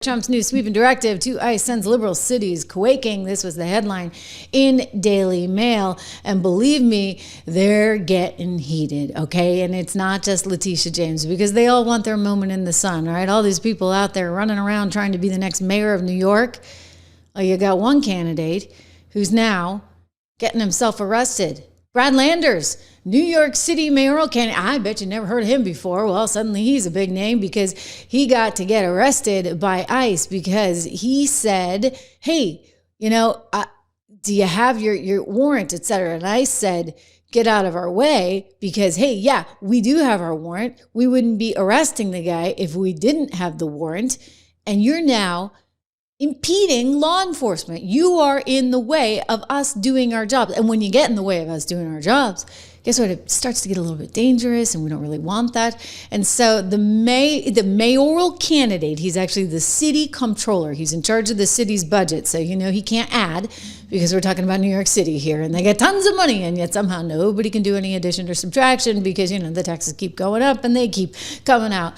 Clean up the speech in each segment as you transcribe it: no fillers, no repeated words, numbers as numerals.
Trump's new sweeping directive to ICE sends liberal cities quaking. This was the headline in Daily Mail. And believe me, they're getting heated, okay? And it's not just Leticia James, because they all want their moment in the sun, right? All these people out there running around trying to be the next mayor of New York. Oh, you got one candidate who's now getting himself arrested. Brad Landers, New York City mayoral candidate. I bet you never heard of him before. Well, suddenly he's a big name because he got to get arrested by ICE because he said, hey, do you have your warrant, et cetera? And ICE said, get out of our way because, hey, yeah, we do have our warrant. We wouldn't be arresting the guy if we didn't have the warrant. And you're now impeding law enforcement. You are in the way of us doing our jobs. And when you get in the way of us doing our jobs, guess what? It starts to get a little bit dangerous, and we don't really want that. And so the mayoral candidate, he's actually the city comptroller. He's in charge of the city's budget. So, he can't add because we're talking about New York City here, and they get tons of money, and yet somehow nobody can do any addition or subtraction because, the taxes keep going up and they keep coming out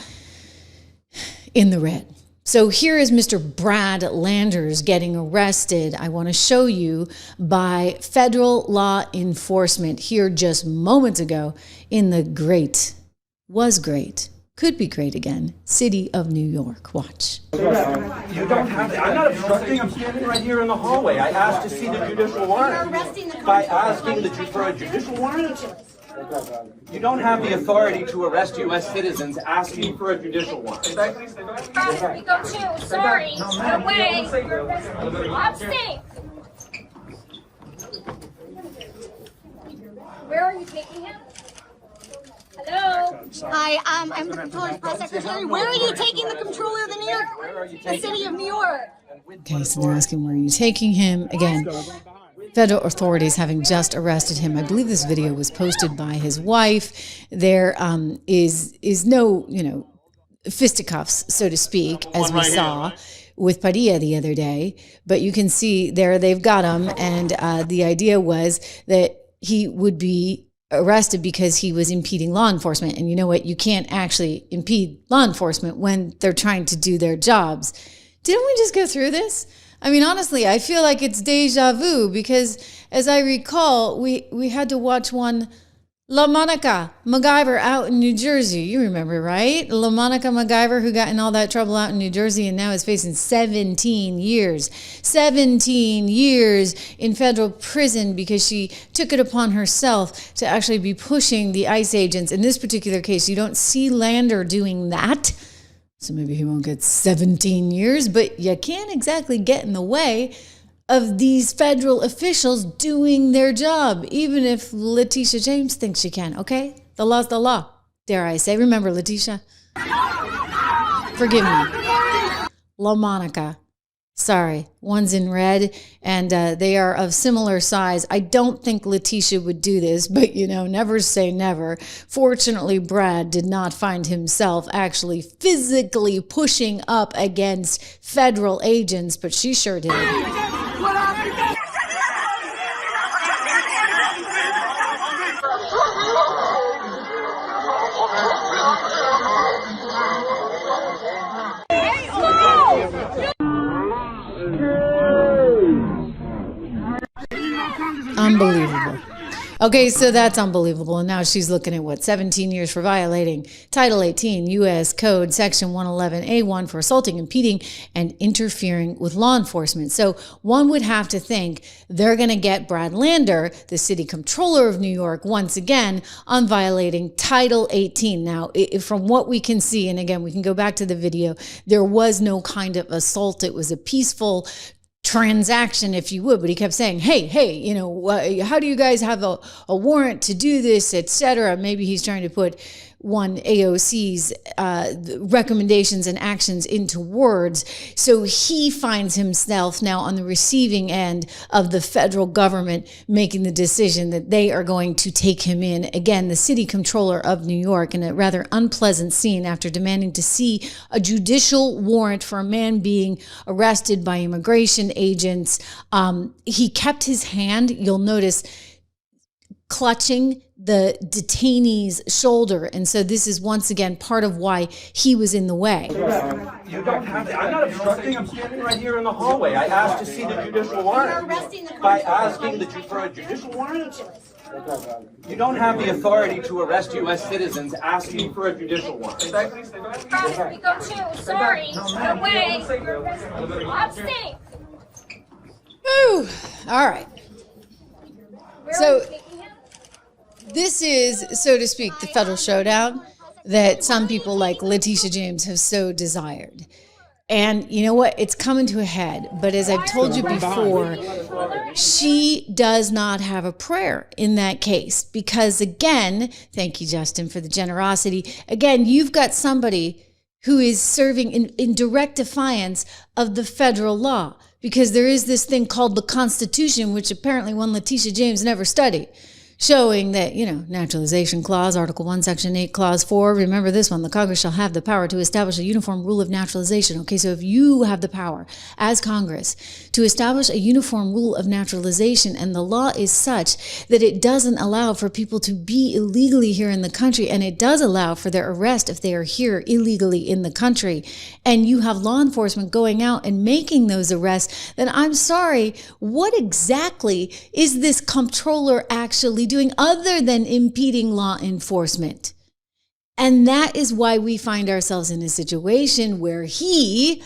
in the red. So here is Mr. Brad Landers getting arrested. I want to show you by federal law enforcement here just moments ago in the could be great again, city of New York. Watch. You don't have to. I'm not obstructing. I'm standing right here in the hallway. I asked to see the judicial warrant. By asking for a judicial warrant? You don't have the authority to arrest U.S. citizens asking for a judicial warrant. We go too. Sorry. No way. I'm safe. Where are you taking him? Hello? Hi, I'm the Comptroller's Press Secretary. Where are you taking the Comptroller of the New York, the City of New York? Okay, so they're asking where are you taking him? Again, federal authorities having just arrested him. I believe this video was posted by his wife. There is no, fisticuffs, so to speak, as we saw with Padilla the other day. But you can see there they've got him, and the idea was that he would be arrested because he was impeding law enforcement. And you know what? You can't actually impede law enforcement when they're trying to do their jobs. Didn't we just go through this? I mean, honestly, I feel like it's deja vu because, as I recall, we had to watch one LaMonica MacGyver out in New Jersey. You remember, right? LaMonica MacGyver, who got in all that trouble out in New Jersey and now is facing 17 years. 17 years in federal prison because she took it upon herself to actually be pushing the ICE agents. In this particular case, you don't see Lander doing that. So maybe he won't get 17 years, but you can't exactly get in the way of these federal officials doing their job, even if Leticia James thinks she can, okay? The law's the law, dare I say. Remember, Leticia? Forgive me. LaMonica. Sorry, one's in red, and they are of similar size. I don't think Leticia would do this, but never say never. Fortunately, Brad did not find himself actually physically pushing up against federal agents, but she sure did. Unbelievable. Okay, so that's unbelievable. And now she's looking at 17 years for violating Title 18 U.S. Code Section 111A1 for assaulting, impeding, and interfering with law enforcement. So one would have to think they're going to get Brad Lander, the city comptroller of New York, once again on violating Title 18. Now, from what we can see, and again, we can go back to the video, there was no kind of assault. It was a peaceful transaction, if you would, but he kept saying, hey, how do you guys have a warrant to do this, etc. Maybe he's trying to put one AOC's recommendations and actions into words. So he finds himself now on the receiving end of the federal government making the decision that they are going to take him in. Again, the city comptroller of New York, in a rather unpleasant scene after demanding to see a judicial warrant for a man being arrested by immigration agents. He kept his hand, you'll notice, clutching the detainee's shoulder. And so this is once again part of why he was in the way. You don't have to. I'm not obstructing. I'm standing right here in the hallway. I asked to see the judicial warrant. By asking for a judicial warrant? You don't have the authority to arrest U.S. citizens asking for a judicial warrant. We go too. Sorry. No way. I'm safe. Whew. All right. Where So- are you taking him? This is, so to speak, the federal showdown that some people like Leticia James have so desired. And you know what? It's coming to a head. But as I've told you before, she does not have a prayer in that case. Because again, thank you, Justin, for the generosity. Again, you've got somebody who is serving in direct defiance of the federal law. Because there is this thing called the Constitution, which apparently one Leticia James never studied, showing that, naturalization clause, Article 1, Section 8, Clause 4. Remember this one, the Congress shall have the power to establish a uniform rule of naturalization. Okay, so if you have the power as Congress to establish a uniform rule of naturalization, and the law is such that it doesn't allow for people to be illegally here in the country, and it does allow for their arrest if they are here illegally in the country, and you have law enforcement going out and making those arrests, then I'm sorry, what exactly is this comptroller actually doing other than impeding law enforcement? And that is why we find ourselves in a situation where he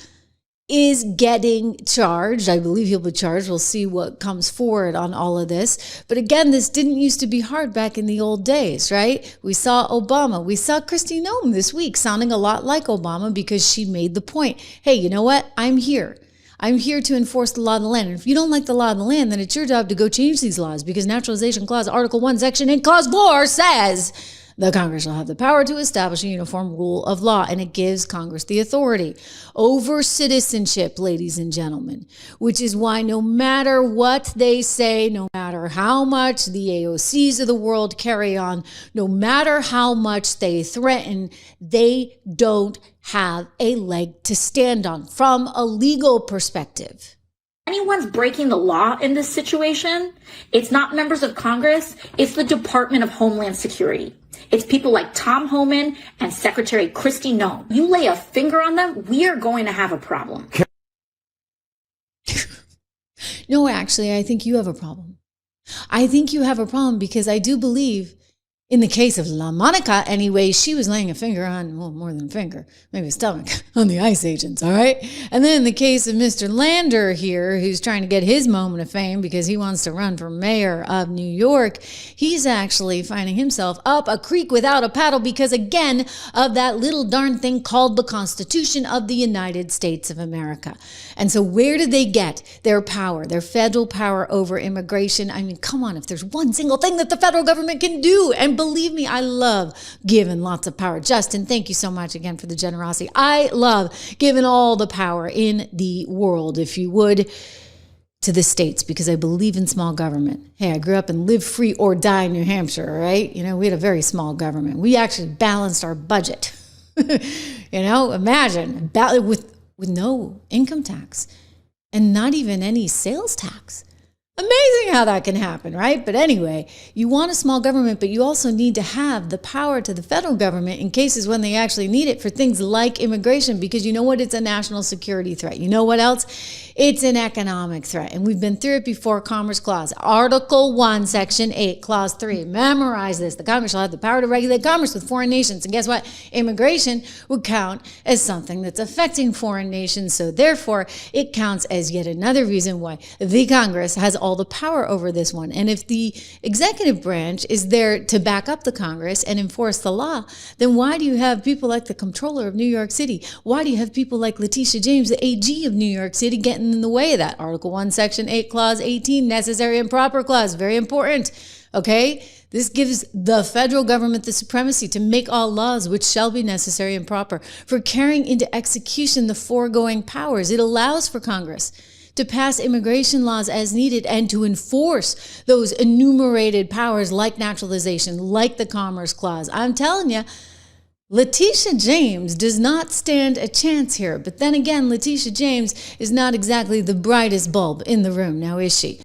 is getting charged. I believe he'll be charged. We'll see what comes forward on all of this. But again, this didn't used to be hard back in the old days, right? We saw Obama. We saw Kristi Noem this week sounding a lot like Obama because she made the point. Hey, you know what? I'm here. I'm here to enforce the law of the land. And if you don't like the law of the land, then it's your job to go change these laws, because Naturalization Clause, Article 1, Section 8, Clause 4 says the Congress shall have the power to establish a uniform rule of law, and it gives Congress the authority over citizenship, ladies and gentlemen, which is why no matter what they say, no matter how much the AOCs of the world carry on, no matter how much they threaten, they don't have a leg to stand on from a legal perspective. Anyone's breaking the law in this situation, it's not members of Congress, it's the Department of Homeland Security. It's people like Tom Homan and Secretary Kristi Noem. You lay a finger on them, we are going to have a problem. No, actually, I think you have a problem. I think you have a problem because I do believe, in the case of La Monica, anyway, she was laying a finger on, well, more than a finger, maybe a stomach, on the ICE agents, all right? And then in the case of Mr. Lander here, who's trying to get his moment of fame because he wants to run for mayor of New York, he's actually finding himself up a creek without a paddle because, again, of that little darn thing called the Constitution of the United States of America. And so where did they get their power, their federal power over immigration? I mean, come on, if there's one single thing that the federal government can do, and believe me, I love giving lots of power. Justin, thank you so much again for the generosity. I love giving all the power in the world, if you would, to the states, because I believe in small government. Hey, I grew up in Live Free or Die, New Hampshire, right? We had a very small government. We actually balanced our budget. Imagine with no income tax and not even any sales tax. Amazing how that can happen, right? But anyway, you want a small government, but you also need to have the power to the federal government in cases when they actually need it for things like immigration, because you know what? It's a national security threat. You know what else? It's an economic threat. And we've been through it before. Commerce Clause, Article 1, Section 8, Clause 3. Memorize this. The Congress shall have the power to regulate commerce with foreign nations. And guess what? Immigration would count as something that's affecting foreign nations. So therefore, it counts as yet another reason why the Congress has all the power over this one. And if the executive branch is there to back up the Congress and enforce the law, then why do you have people like the comptroller of New York City? Why do you have people like Leticia James, the AG of New York City, getting in the way of that? Article 1, Section 8, Clause 18, necessary and proper clause, very important. Okay? This gives the federal government the supremacy to make all laws which shall be necessary and proper for carrying into execution the foregoing powers. It allows for Congress to pass immigration laws as needed and to enforce those enumerated powers like naturalization, like the Commerce Clause. I'm telling you, Leticia James does not stand a chance here. But then again, Leticia James is not exactly the brightest bulb in the room, now is she?